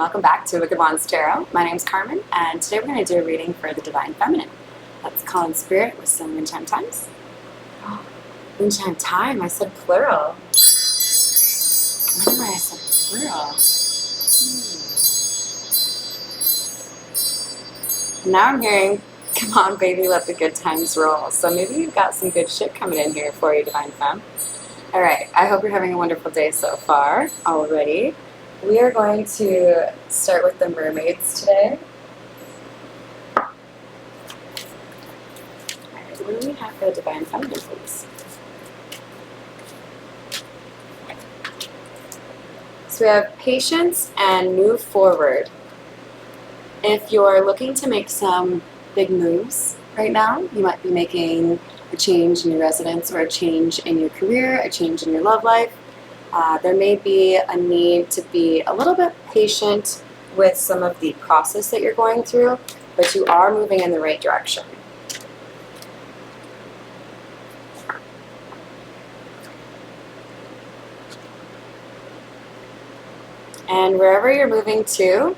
welcome back to Untitled Tarot. My name's Carmen, and today we're going to do a reading for the Divine Feminine. Let's call in spirit with some wind chime times. Wind chime time, I said plural. I wonder why I said plural. And now I'm hearing, come on baby, let the good times roll. So maybe you've got some good shit coming in here for you, Divine Femme. Alright, I hope you're having a wonderful day so far already. We are going to start with the mermaids today. Alright, what do we have for the Divine Feminine, please? So we have patience and move forward. If you're looking to make some big moves right now, you might be making a change in your residence or a change in your career, a change in your love life. There may be a need to be a little bit patient with some of the process that you're going through, but you are moving in the right direction. And wherever you're moving to,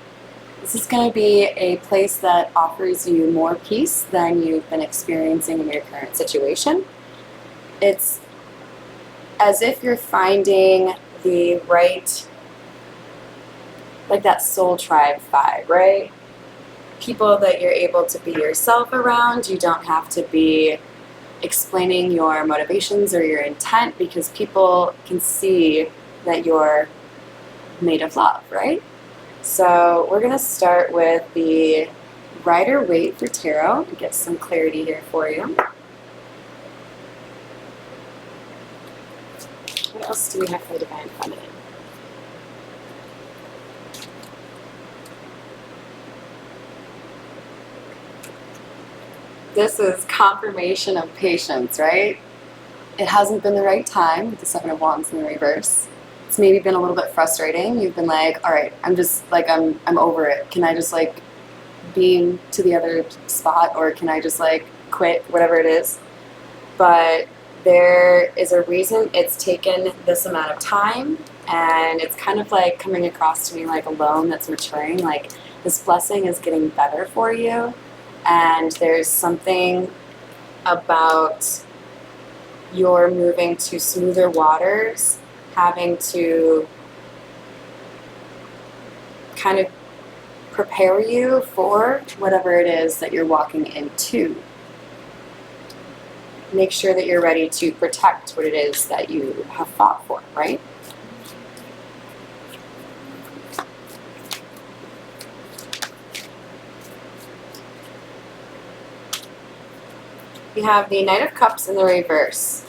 this is going to be a place that offers you more peace than you've been experiencing in your current situation. It's as if you're finding the right, like that soul tribe vibe, right? People that you're able to be yourself around. You don't have to be explaining your motivations or your intent because people can see that you're made of love, right? So we're going to start with the Rider-Waite for Tarot and get some clarity here for you. What else do we have for the Divine Feminine? This is confirmation of patience, right? It hasn't been the right time with the Seven of Wands in the reverse. It's maybe been a little bit frustrating. You've been like, all right, I'm just like, I'm over it. Can I just like beam to the other spot, or can I just like quit, whatever it is? But there is a reason it's taken this amount of time, and it's kind of like coming across to me like a loan that's maturing. Like this blessing is getting better for you, and there's something about your moving to smoother waters, having to kind of prepare you for whatever it is that you're walking into. Make sure that you're ready to protect what it is that you have fought for, right? We have the Knight of Cups in the reverse.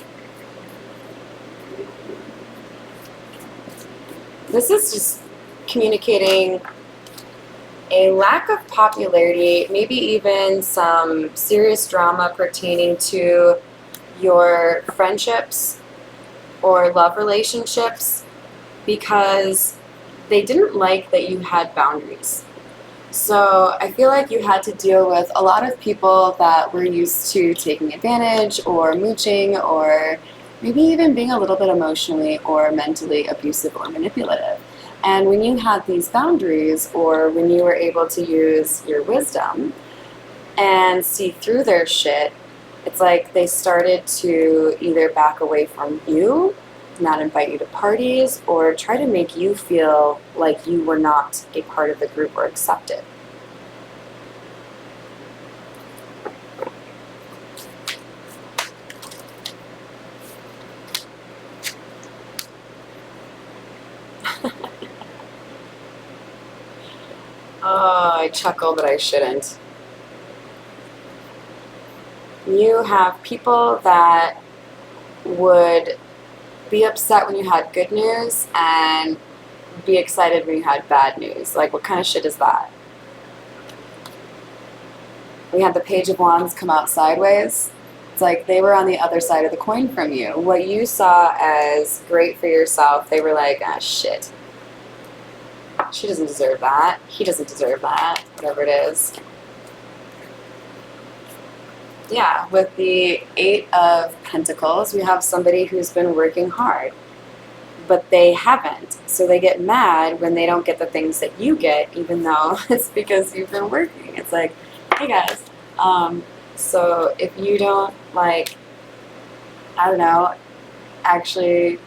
This is just communicating a lack of popularity, maybe even some serious drama pertaining to your friendships or love relationships because they didn't like that you had boundaries. So I feel like you had to deal with a lot of people that were used to taking advantage or mooching or maybe even being a little bit emotionally or mentally abusive or manipulative. And when you had these boundaries, or when you were able to use your wisdom and see through their shit, it's like they started to either back away from you, not invite you to parties, or try to make you feel like you were not a part of the group or accepted. Oh, I chuckle, but I shouldn't. You have people that would be upset when you had good news and be excited when you had bad news. Like, what kind of shit is that? We had the Page of Wands come out sideways. It's like they were on the other side of the coin from you. What you saw as great for yourself, they were like, ah, shit. She doesn't deserve that. He doesn't deserve that. Whatever it is. Yeah, with the Eight of Pentacles, we have somebody who's been working hard. but they haven't. So they get mad when they don't get the things that you get, even though it's because you've been working. It's like, hey guys, so if you don't, like, I don't know, actually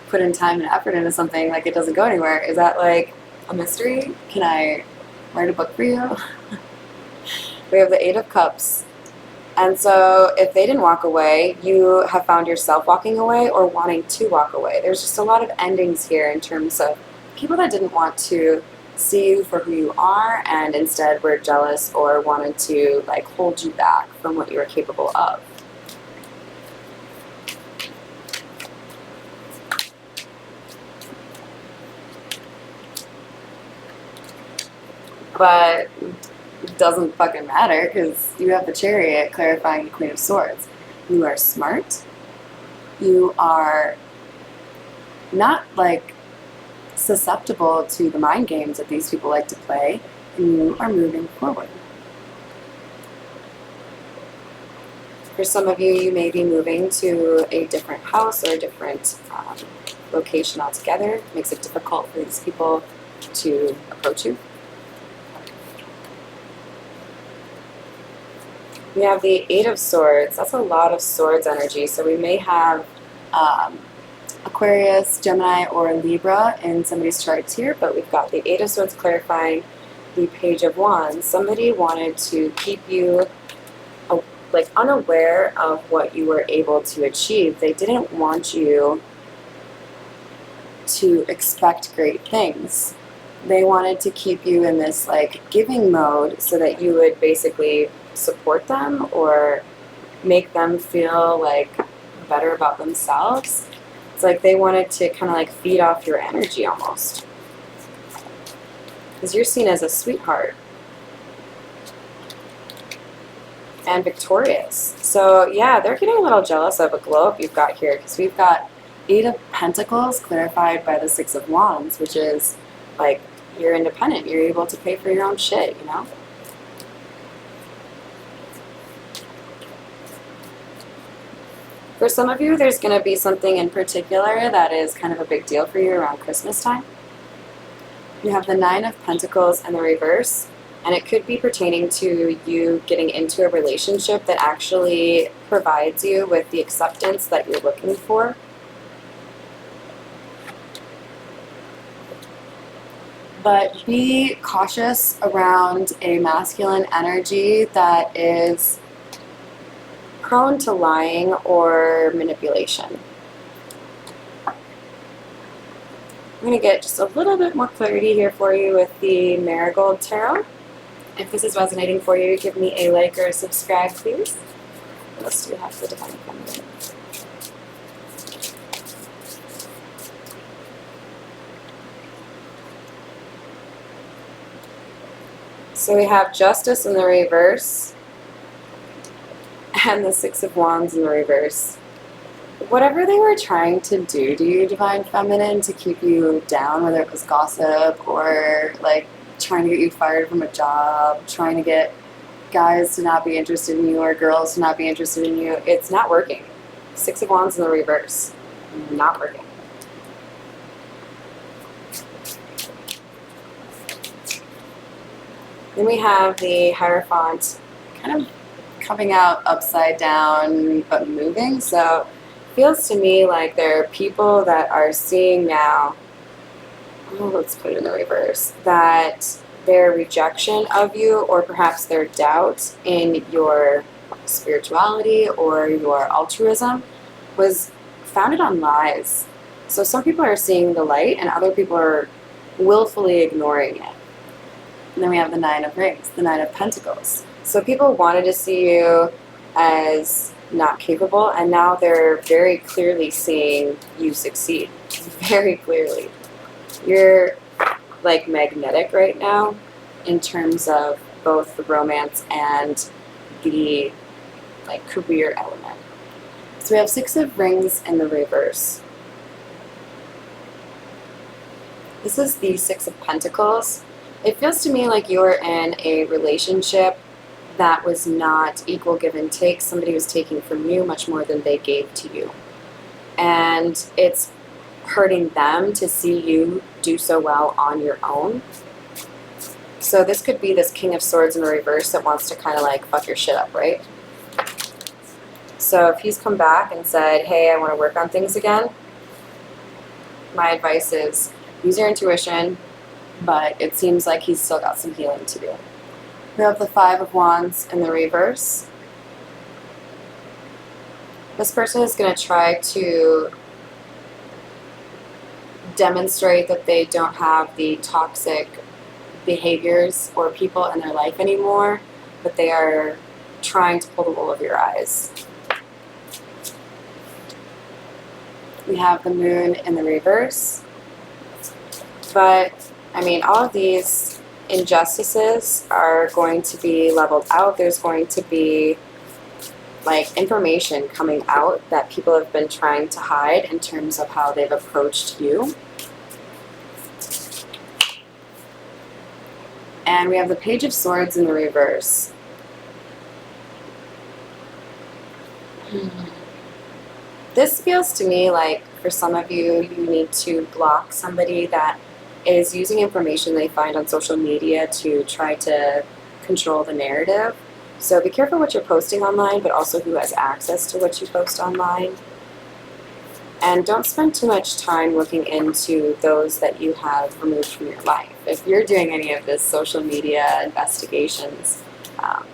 put in time and effort into something, like it doesn't go anywhere. Is that like a mystery? Can I write a book for you? We have the Eight of Cups. And so if they didn't walk away, you have found yourself walking away or wanting to walk away. There's just a lot of endings here in terms of people that didn't want to see you for who you are and instead were jealous or wanted to like hold you back from what you were capable of. But it doesn't fucking matter because you have the Chariot clarifying the Queen of Swords. You are smart. You are not like susceptible to the mind games that these people like to play, and you are moving forward. For some of you, you may be moving to a different house or a different location altogether. It makes it difficult for these people to approach you. We have the Eight of Swords. That's a lot of swords energy. So we may have Aquarius, Gemini, or Libra in somebody's charts here, but we've got the Eight of Swords clarifying the Page of Wands. Somebody wanted to keep you like unaware of what you were able to achieve. They didn't want you to expect great things. They wanted to keep you in this like giving mode so that you would basically support them or make them feel like better about themselves. It's like they wanted to kind of like feed off your energy almost. Because you're seen as a sweetheart and victorious. So yeah, they're getting a little jealous of a globe you've got here because we've got Eight of Pentacles clarified by the Six of Wands, which is like you're independent. You're able to pay for your own shit, you know? For some of you, there's going to be something in particular that is kind of a big deal for you around Christmas time. You have the Nine of Pentacles in the reverse, and it could be pertaining to you getting into a relationship that actually provides you with the acceptance that you're looking for. But be cautious around a masculine energy that is prone to lying or manipulation. I'm going to get just a little bit more clarity here for you with the Marigold Tarot. If this is resonating for you, give me a like or a subscribe, please. What else do we have for Divine Feminine? So we have Justice in the reverse and the Six of Wands in the reverse. Whatever they were trying to do to you, Divine Feminine, to keep you down, whether it was gossip or like trying to get you fired from a job, trying to get guys to not be interested in you or girls to not be interested in you, it's not working. Six of Wands in the reverse. Not working. Then we have the Hierophant kind of coming out upside down but moving. So it feels to me like there are people that are seeing now, oh, let's put it in the reverse, that their rejection of you or perhaps their doubt in your spirituality or your altruism was founded on lies. So some people are seeing the light and other people are willfully ignoring it. And then we have the Nine of Rings, the Nine of Pentacles. So people wanted to see you as not capable, and now they're very clearly seeing you succeed. Very clearly. You're like magnetic right now in terms of both the romance and the like career element. So we have Six of Rings in the reverse. This is the Six of Pentacles. It feels to me like you're in a relationship that was not equal give and take. Somebody was taking from you much more than they gave to you. And it's hurting them to see you do so well on your own. So this could be this King of Swords in the reverse that wants to kind of like fuck your shit up, right? So if he's come back and said, hey, I want to work on things again, my advice is use your intuition, but it seems like he's still got some healing to do. We have the Five of Wands in the reverse. This person is going to try to demonstrate that they don't have the toxic behaviors or people in their life anymore, but they are trying to pull the wool over your eyes. We have the Moon in the reverse. But, I mean, all of these injustices are going to be leveled out. There's going to be like information coming out that people have been trying to hide in terms of how they've approached you. And we have the Page of Swords in the reverse. This feels to me like for some of you, you need to block somebody that is using information they find on social media to try to control the narrative. So be careful what you're posting online, but also who has access to what you post online. And don't spend too much time looking into those that you have removed from your life. If you're doing any of this social media investigations,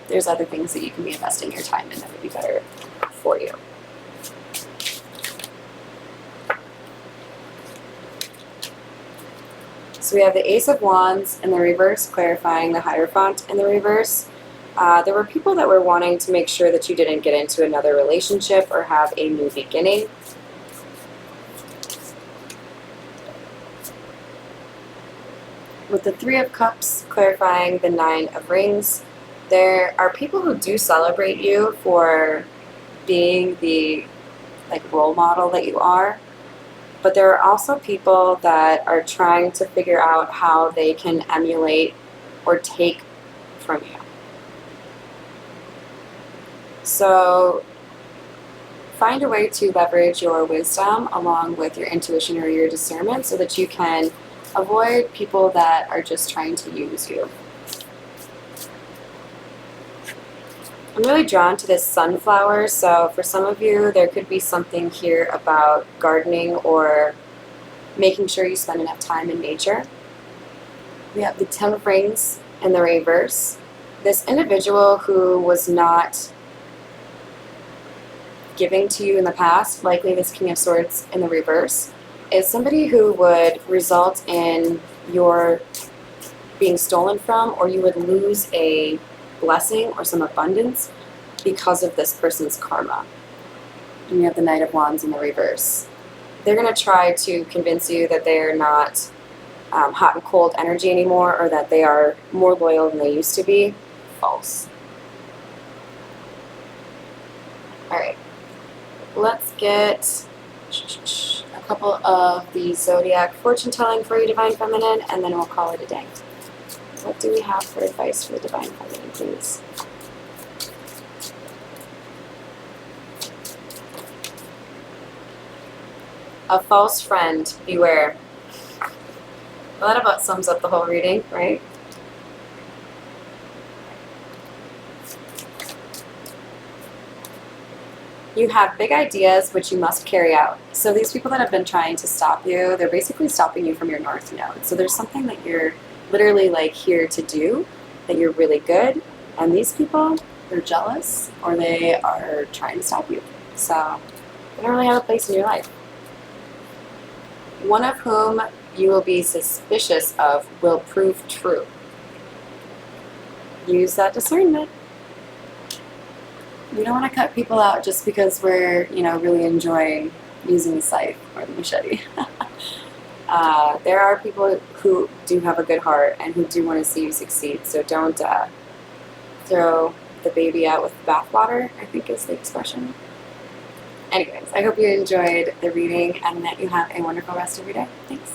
there's other things that you can be investing your time in that would be better for you. So we have the Ace of Wands in the reverse, clarifying the Hierophant in the reverse. There were people that were wanting to make sure that you didn't get into another relationship or have a new beginning. With the Three of Cups, clarifying the Nine of Rings, there are people who do celebrate you for being the role model that you are. But there are also people that are trying to figure out how they can emulate or take from you. So find a way to leverage your wisdom along with your intuition or your discernment so that you can avoid people that are just trying to use you. I'm really drawn to this sunflower, so for some of you there could be something here about gardening or making sure you spend enough time in nature. We have the Ten of Rings in the reverse. This individual who was not giving to you in the past, likely this King of Swords in the reverse, is somebody who would result in your being stolen from, or you would lose a blessing or some abundance because of this person's karma. And you have the Knight of Wands in the reverse. They're going to try to convince you that they're not hot and cold energy anymore, or that they are more loyal than they used to be. False. Alright, let's get a couple of the Zodiac fortune telling for you, Divine Feminine, and then we'll call it a day. What do we have for advice for the Divine Feminine, please? A false friend, beware. Well, that about sums up the whole reading, right? You have big ideas which you must carry out. So these people that have been trying to stop you, they're basically stopping you from your North Node. So there's something that you're literally here to do, that you're really good, and these people, they're jealous or they are trying to stop you. So they don't really have a place in your life. One of whom you will be suspicious of will prove true. Use that discernment. We don't want to cut people out just because we're, really enjoying using the scythe or the machete. There are people who do have a good heart and who do want to see you succeed, so don't throw the baby out with the bathwater, I think is the expression. Anyways, I hope you enjoyed the reading and that you have a wonderful rest of your day. Thanks.